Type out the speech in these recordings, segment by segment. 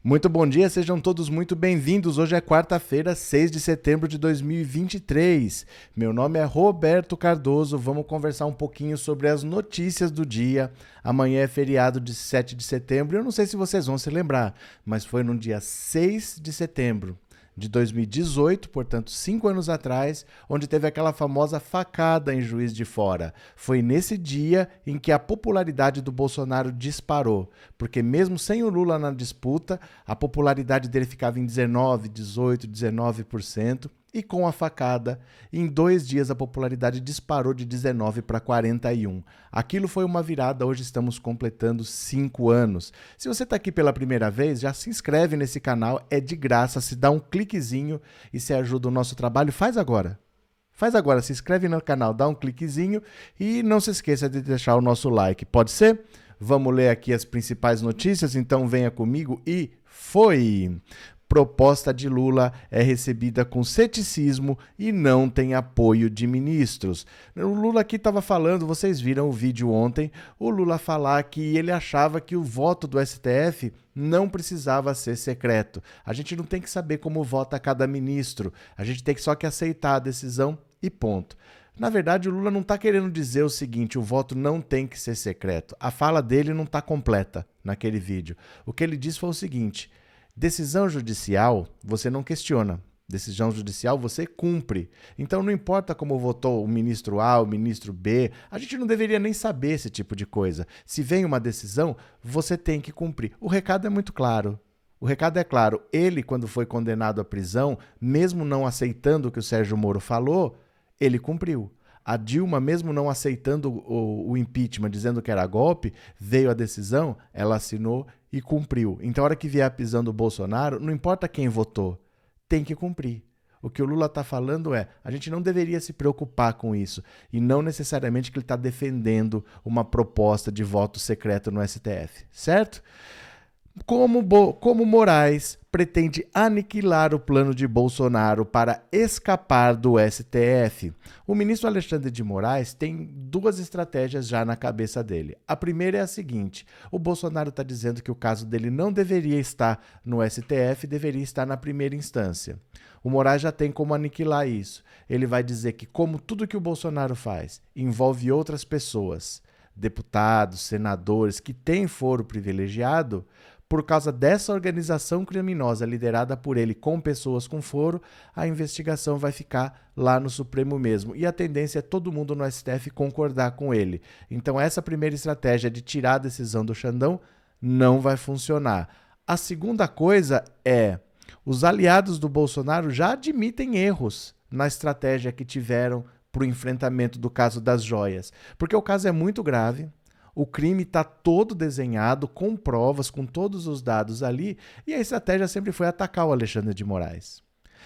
Muito bom dia, sejam todos muito bem-vindos. Hoje é quarta-feira, 6 de setembro de 2023. Meu nome é Roberto Cardoso, vamos conversar um pouquinho sobre as notícias do dia. Amanhã é feriado de 7 de setembro, eu não sei se vocês vão se lembrar, mas foi no dia 6 de setembro de 2018, portanto 5 anos atrás, onde teve aquela famosa facada em Juiz de Fora. Foi nesse dia em que a popularidade do Bolsonaro disparou, porque mesmo sem o Lula na disputa, a popularidade dele ficava em 19, 18, 19%, e com a facada, em 2 dias a popularidade disparou de 19 para 41. Aquilo foi uma virada, hoje estamos completando 5 anos. Se você está aqui pela primeira vez, já se inscreve nesse canal, é de graça, se dá um cliquezinho e se ajuda o nosso trabalho, faz agora. Faz agora, se inscreve no canal, dá um cliquezinho e não se esqueça de deixar o nosso like, pode ser? Vamos ler aqui as principais notícias, então venha comigo e foi! Proposta de Lula é recebida com ceticismo e não tem apoio de ministros. O Lula aqui estava falando, vocês viram o vídeo ontem, o Lula falar que ele achava que o voto do STF não precisava ser secreto. A gente não tem que saber como vota cada ministro, a gente tem só que aceitar a decisão e ponto. Na verdade, o Lula não está querendo dizer o seguinte, o voto não tem que ser secreto. A fala dele não está completa naquele vídeo. O que ele disse foi o seguinte: decisão judicial, você não questiona. Decisão judicial, você cumpre. Então, não importa como votou o ministro A, o ministro B, a gente não deveria nem saber esse tipo de coisa. Se vem uma decisão, você tem que cumprir. O recado é muito claro. O recado é claro. Ele, quando foi condenado à prisão, mesmo não aceitando o que o Sérgio Moro falou, ele cumpriu. A Dilma, mesmo não aceitando o impeachment, dizendo que era golpe, veio a decisão, ela assinou e cumpriu. Então, a hora que vier a prisão do Bolsonaro, não importa quem votou, tem que cumprir. O que o Lula está falando é, a gente não deveria se preocupar com isso, e não necessariamente que ele está defendendo uma proposta de voto secreto no STF, certo? Como Moraes pretende aniquilar o plano de Bolsonaro para escapar do STF. O ministro Alexandre de Moraes tem 2 estratégias já na cabeça dele. A primeira é a seguinte: o Bolsonaro está dizendo que o caso dele não deveria estar no STF, deveria estar na primeira instância. O Moraes já tem como aniquilar isso. Ele vai dizer que, como tudo que o Bolsonaro faz envolve outras pessoas, deputados, senadores que têm foro privilegiado, por causa dessa organização criminosa liderada por ele com pessoas com foro, a investigação vai ficar lá no Supremo mesmo. E a tendência é todo mundo no STF concordar com ele. Então essa primeira estratégia de tirar a decisão do Xandão não vai funcionar. A segunda coisa é, os aliados do Bolsonaro já admitem erros na estratégia que tiveram para o enfrentamento do caso das joias. Porque o caso é muito grave. O crime está todo desenhado, com provas, com todos os dados ali, e a estratégia sempre foi atacar o Alexandre de Moraes.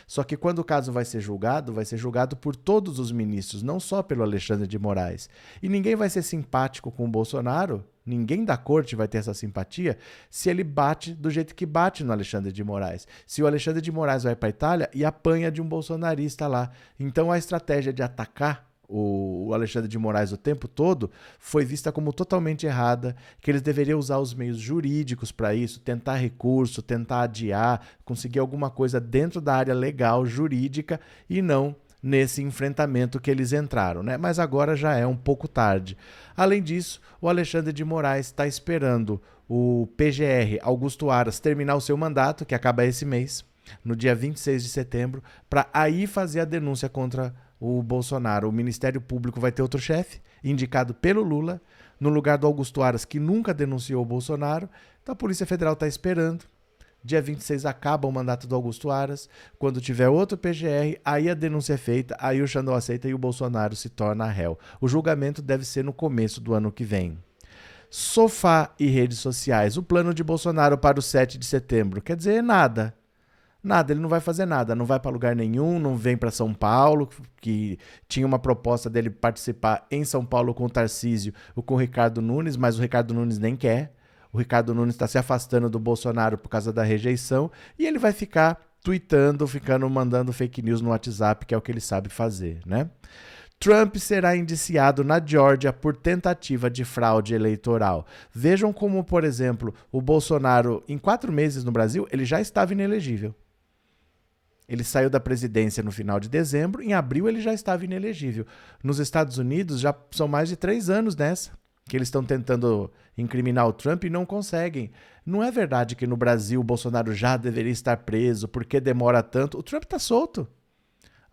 Só que quando o caso vai ser julgado por todos os ministros, não só pelo Alexandre de Moraes. E ninguém vai ser simpático com o Bolsonaro, ninguém da corte vai ter essa simpatia, se ele bate do jeito que bate no Alexandre de Moraes. Se o Alexandre de Moraes vai para a Itália e apanha de um bolsonarista lá. Então a estratégia de atacar o Alexandre de Moraes o tempo todo, foi vista como totalmente errada, que eles deveriam usar os meios jurídicos para isso, tentar recurso, tentar adiar, conseguir alguma coisa dentro da área legal, jurídica, e não nesse enfrentamento que eles entraram, né? Mas agora já é um pouco tarde. Além disso, o Alexandre de Moraes está esperando o PGR, Augusto Aras, terminar o seu mandato, que acaba esse mês, no dia 26 de setembro, para aí fazer a denúncia contra o Bolsonaro. O Ministério Público vai ter outro chefe, indicado pelo Lula, no lugar do Augusto Aras, que nunca denunciou o Bolsonaro. Então a Polícia Federal está esperando. Dia 26 acaba o mandato do Augusto Aras. Quando tiver outro PGR, aí a denúncia é feita, aí o Xandão aceita e o Bolsonaro se torna réu. O julgamento deve ser no começo do ano que vem. Sofá e redes sociais. O plano de Bolsonaro para o 7 de setembro. Quer dizer, nada. Nada, ele não vai fazer nada, não vai para lugar nenhum, não vem para São Paulo, que tinha uma proposta dele participar em São Paulo com o Tarcísio ou com o Ricardo Nunes, mas o Ricardo Nunes nem quer. O Ricardo Nunes está se afastando do Bolsonaro por causa da rejeição e ele vai ficar tweetando, mandando fake news no WhatsApp, que é o que ele sabe fazer, né? Trump será indiciado na Geórgia por tentativa de fraude eleitoral. Vejam como, por exemplo, o Bolsonaro, em 4 meses no Brasil, ele já estava inelegível. Ele saiu da presidência no final de dezembro, em abril ele já estava inelegível. Nos Estados Unidos já são mais de 3 anos nessa, que eles estão tentando incriminar o Trump e não conseguem. Não é verdade que no Brasil o Bolsonaro já deveria estar preso, porque demora tanto? O Trump está solto.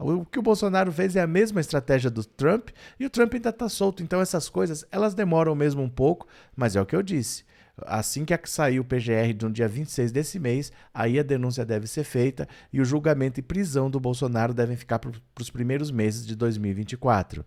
O que o Bolsonaro fez é a mesma estratégia do Trump e o Trump ainda está solto. Então essas coisas, elas demoram mesmo um pouco, mas é o que eu disse. Assim que sair o PGR no dia 26 desse mês, aí a denúncia deve ser feita e o julgamento e prisão do Bolsonaro devem ficar para os primeiros meses de 2024.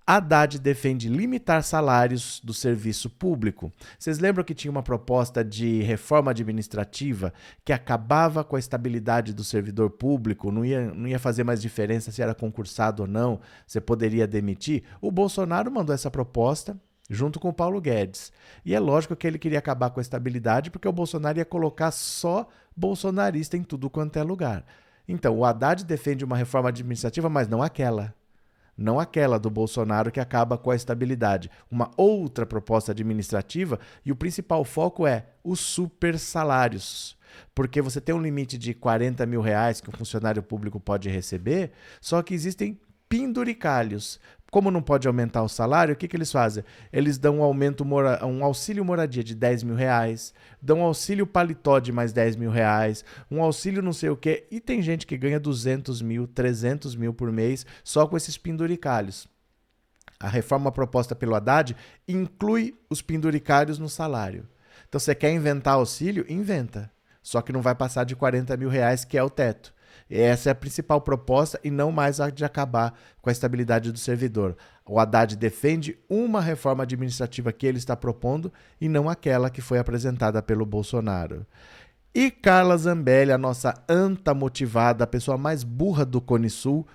Haddad defende limitar salários do serviço público. Vocês lembram que tinha uma proposta de reforma administrativa que acabava com a estabilidade do servidor público, não ia fazer mais diferença se era concursado ou não, você poderia demitir? O Bolsonaro mandou essa proposta junto com o Paulo Guedes. E é lógico que ele queria acabar com a estabilidade porque o Bolsonaro ia colocar só bolsonarista em tudo quanto é lugar. Então, o Haddad defende uma reforma administrativa, mas não aquela. Não aquela do Bolsonaro que acaba com a estabilidade. Uma outra proposta administrativa e o principal foco é os super salários. Porque você tem um limite de R$40 mil que o funcionário público pode receber, só que existem penduricalhos. Como não pode aumentar o salário, o que eles fazem? Eles dão um auxílio moradia de R$10 mil, dão um auxílio paletó de mais R$10 mil, um auxílio não sei o quê, e tem gente que ganha 200 mil, 300 mil por mês só com esses penduricalhos. A reforma proposta pelo Haddad inclui os penduricalhos no salário. Então, você quer inventar auxílio? Inventa. Só que não vai passar de R$40 mil, que é o teto. Essa é a principal proposta e não mais a de acabar com a estabilidade do servidor. O Haddad defende uma reforma administrativa que ele está propondo e não aquela que foi apresentada pelo Bolsonaro. E Carla Zambelli, a nossa anta motivada, a pessoa mais burra do Cone Sul,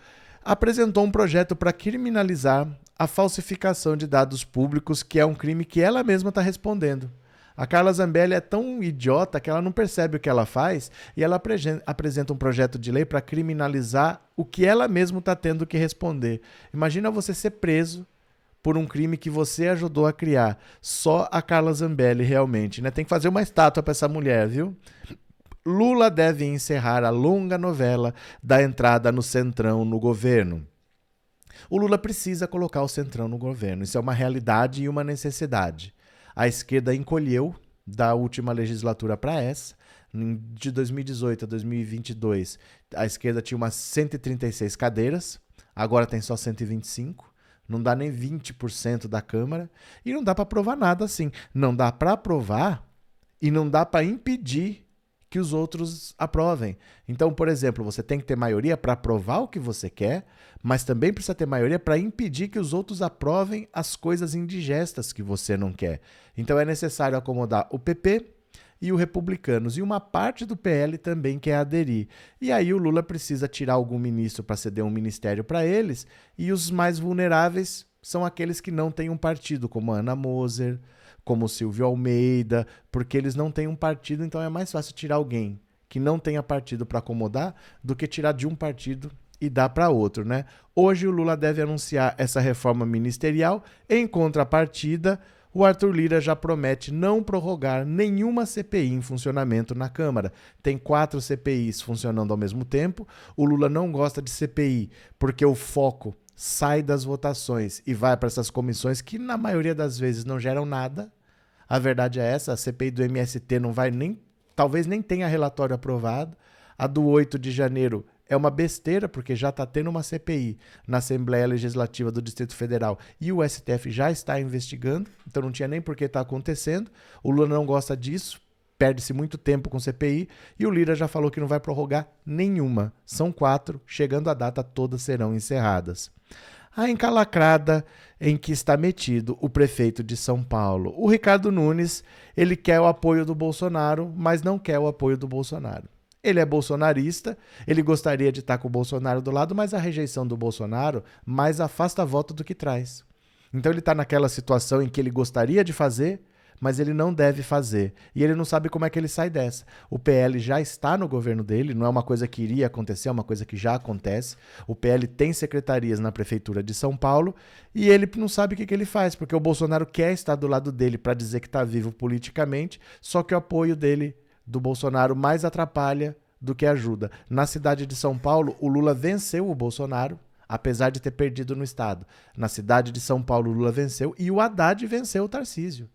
apresentou um projeto para criminalizar a falsificação de dados públicos, que é um crime que ela mesma está respondendo. A Carla Zambelli é tão idiota que ela não percebe o que ela faz e ela apresenta um projeto de lei para criminalizar o que ela mesma está tendo que responder. Imagina você ser preso por um crime que você ajudou a criar. Só a Carla Zambelli realmente, né? Tem que fazer uma estátua para essa mulher, viu? Lula deve encerrar a longa novela da entrada no Centrão no governo. O Lula precisa colocar o Centrão no governo. Isso é uma realidade e uma necessidade. A esquerda encolheu da última legislatura para essa. De 2018 a 2022, a esquerda tinha umas 136 cadeiras, agora tem só 125. Não dá nem 20% da Câmara e não dá para aprovar nada assim. Não dá para aprovar e não dá para impedir que os outros aprovem. Então, por exemplo, você tem que ter maioria para aprovar o que você quer, mas também precisa ter maioria para impedir que os outros aprovem as coisas indigestas que você não quer. Então é necessário acomodar o PP e o Republicanos, e uma parte do PL também quer aderir. E aí o Lula precisa tirar algum ministro para ceder um ministério para eles, e os mais vulneráveis são aqueles que não têm um partido, como a Ana Moser, como o Silvio Almeida, porque eles não têm um partido, então é mais fácil tirar alguém que não tenha partido para acomodar do que tirar de um partido e dar para outro, né? Hoje o Lula deve anunciar essa reforma ministerial. Em contrapartida, o Arthur Lira já promete não prorrogar nenhuma CPI em funcionamento na Câmara. Tem 4 CPIs funcionando ao mesmo tempo. O Lula não gosta de CPI porque o foco sai das votações e vai para essas comissões que na maioria das vezes não geram nada. A verdade é essa, a CPI do MST não vai nem, talvez nem tenha relatório aprovado. A do 8 de janeiro é uma besteira, porque já está tendo uma CPI na Assembleia Legislativa do Distrito Federal e o STF já está investigando, então não tinha nem por que estar acontecendo. O Lula não gosta disso, perde-se muito tempo com CPI e o Lira já falou que não vai prorrogar nenhuma. São 4, chegando a data todas serão encerradas. A encalacrada em que está metido o prefeito de São Paulo. O Ricardo Nunes, ele quer o apoio do Bolsonaro, mas não quer o apoio do Bolsonaro. Ele é bolsonarista, ele gostaria de estar com o Bolsonaro do lado, mas a rejeição do Bolsonaro mais afasta voto do que traz. Então ele está naquela situação em que ele gostaria de fazer, mas ele não deve fazer. E ele não sabe como é que ele sai dessa. O PL já está no governo dele, não é uma coisa que iria acontecer, é uma coisa que já acontece. O PL tem secretarias na prefeitura de São Paulo e ele não sabe o que ele faz, porque o Bolsonaro quer estar do lado dele para dizer que está vivo politicamente, só que o apoio dele, do Bolsonaro, mais atrapalha do que ajuda. Na cidade de São Paulo, o Lula venceu o Bolsonaro, apesar de ter perdido no estado. Na cidade de São Paulo, o Lula venceu e o Haddad venceu o Tarcísio.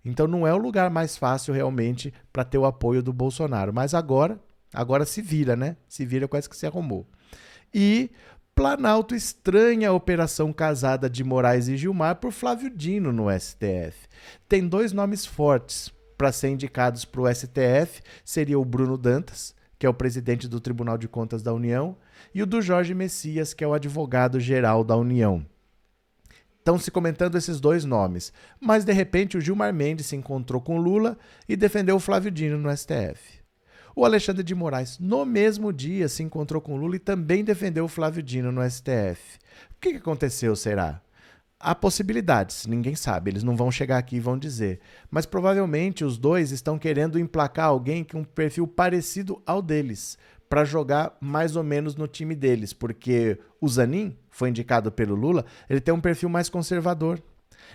Então não é o lugar mais fácil realmente para ter o apoio do Bolsonaro. Mas agora se vira, né? Se vira com essa que se arrumou. E Planalto estranha a operação casada de Moraes e Gilmar por Flávio Dino no STF. Tem 2 nomes fortes para ser indicados para o STF. Seria o Bruno Dantas, que é o presidente do Tribunal de Contas da União, e o do Jorge Messias, que é o advogado-geral da União. Estão se comentando esses 2 nomes, mas de repente o Gilmar Mendes se encontrou com Lula e defendeu o Flávio Dino no STF. O Alexandre de Moraes, no mesmo dia, se encontrou com Lula e também defendeu o Flávio Dino no STF. O que aconteceu, será? Há possibilidades, ninguém sabe, eles não vão chegar aqui e vão dizer. Mas provavelmente os 2 estão querendo emplacar alguém com um perfil parecido ao deles, para jogar mais ou menos no time deles, porque o Zanin, foi indicado pelo Lula, ele tem um perfil mais conservador.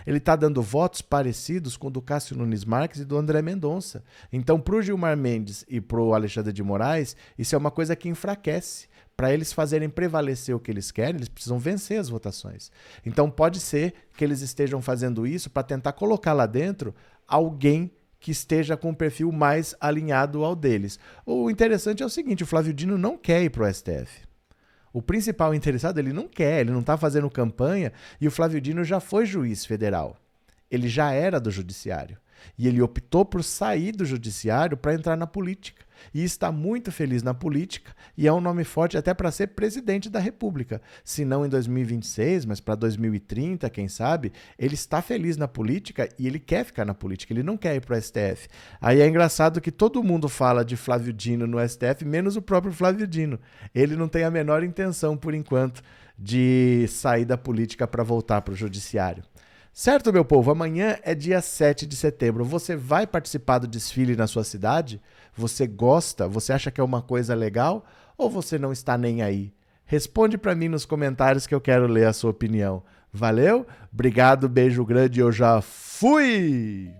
Ele está dando votos parecidos com o do Cássio Nunes Marques e do André Mendonça. Então, para o Gilmar Mendes e para o Alexandre de Moraes, isso é uma coisa que enfraquece. Para eles fazerem prevalecer o que eles querem, eles precisam vencer as votações. Então, pode ser que eles estejam fazendo isso para tentar colocar lá dentro alguém que esteja com um perfil mais alinhado ao deles. O interessante é o seguinte, o Flávio Dino não quer ir para o STF. O principal interessado, ele não quer, ele não está fazendo campanha e o Flávio Dino já foi juiz federal. Ele já era do judiciário. E ele optou por sair do judiciário para entrar na política. E está muito feliz na política e é um nome forte até para ser presidente da República. Se não em 2026, mas para 2030, quem sabe, ele está feliz na política e ele quer ficar na política, ele não quer ir para o STF. Aí é engraçado que todo mundo fala de Flávio Dino no STF, menos o próprio Flávio Dino. Ele não tem a menor intenção, por enquanto, de sair da política para voltar para o judiciário. Certo, meu povo? Amanhã é dia 7 de setembro. Você vai participar do desfile na sua cidade? Você gosta? Você acha que é uma coisa legal? Ou você não está nem aí? Responde para mim nos comentários que eu quero ler a sua opinião. Valeu? Obrigado, beijo grande, eu já fui!